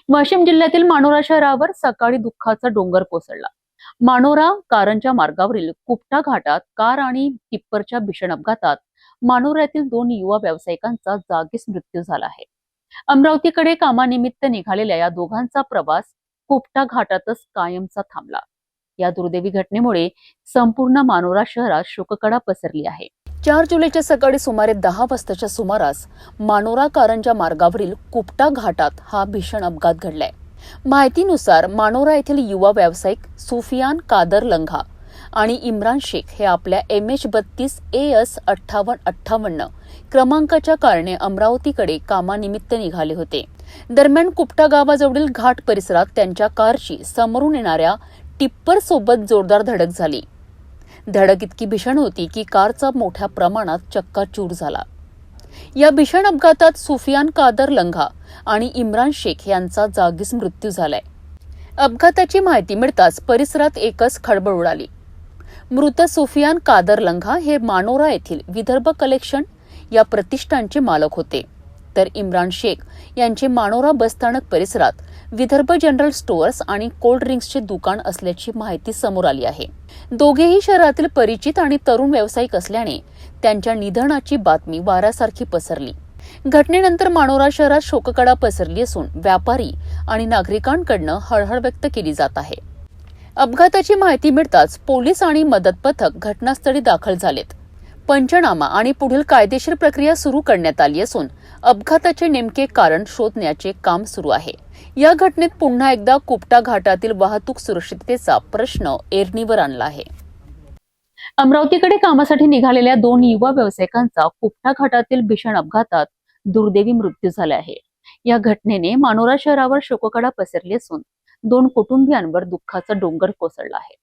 वाशिम जिल्ह्यातील मानोरा शहरावर सकाळी दुःखाचा डोंगर कोसळला। मानोरा कारंजा मार्गावरील कुपटा घाटात कार आणि टिप्परच्या भीषण अपघातात मानोऱ्यातील दोन युवा व्यावसायिकांचा जागीच मृत्यू झाला आहे। अमरावतीकडे कामानिमित्त निघालेल्या या दोघांचा प्रवास कुपटा घाटातच कायमचा थांबला। या दुर्दैवी घटनेमुळे संपूर्ण मानोरा शहरात शोककळा पसरली आहे। 4 जुलैच्या सकाळी सुमारे 10 वाजताच्या सुमारास मानोरा कारंजा मार्गावरील कुपटा घाटात हा भीषण अपघात घडलाय। माहितीनुसार मानोरा येथील युवा व्यावसायिक सुफियान कादर लंघा आणि इम्रान शेख हे आपल्या MH32 AS 5858 क्रमांकाच्या कारने अमरावतीकडे कामानिमित्त निघाले होते। दरम्यान कुपटा गावाजवळील घाट परिसरात त्यांच्या कारची समोरून येणाऱ्या टिप्पर सोबत जोरदार धडक झाली। धडक इतकी भीषण होती की कारचा मोठ्या प्रमाणात चक्काचूर झाला। या भीषण अपघातात सुफियान कादर लंघा आणि इम्रान शेख यांचा जागीच मृत्यू झालाय। अपघाताची माहिती मिळताच परिसरात एकच खळबळ उडाली। मृत सुफियान कादर लंघा हे मानोरा येथील विदर्भ कलेक्शन या प्रतिष्ठानचे मालक होते, तर इम्रान शेख यांचे मानोरा बसस्थानक परिसरात विदर्भ जनरल स्टोअर्स आणि कोल्ड ड्रिंक्सचे दुकान असल्याची माहिती समोर आली आहे। दोघेही शहरातील परिचित आणि तरुण व्यावसायिक असल्याने त्यांच्या निधनाची बातमी वाऱ्यासारखी पसरली। घटनेनंतर मानोरा शहरात शोककळा पसरली असून व्यापारी आणि नागरिकांकडून हळहळ व्यक्त केली जात आहे। अपघाताची माहिती मिळताच पोलीस आणि मदत पथक घटनास्थळी दाखल झालेत। पंचनामा आणि पुढील कायदेशीर प्रक्रिया सुरू करण्यात आली असून अपघाताचे नेमके कारण शोधण्याचे काम सुरू आहे। या घटनेत पुन्हा एकदा कुपटा घाटातील वाहतूक सुरक्षिततेचा प्रश्न ऐरणीवर आणला आहे। अमरावतीकडे कामासाठी निघालेल्या दोन युवा व्यावसायिकांचा कुपटा घाटातील भीषण अपघातात दुर्दैवी मृत्यू झाला आहे। या घटनेने मानोरा शहरावर शोककळा पसरली असून दोन कुटुंबियांवर दुःखाचा डोंगर कोसळला आहे।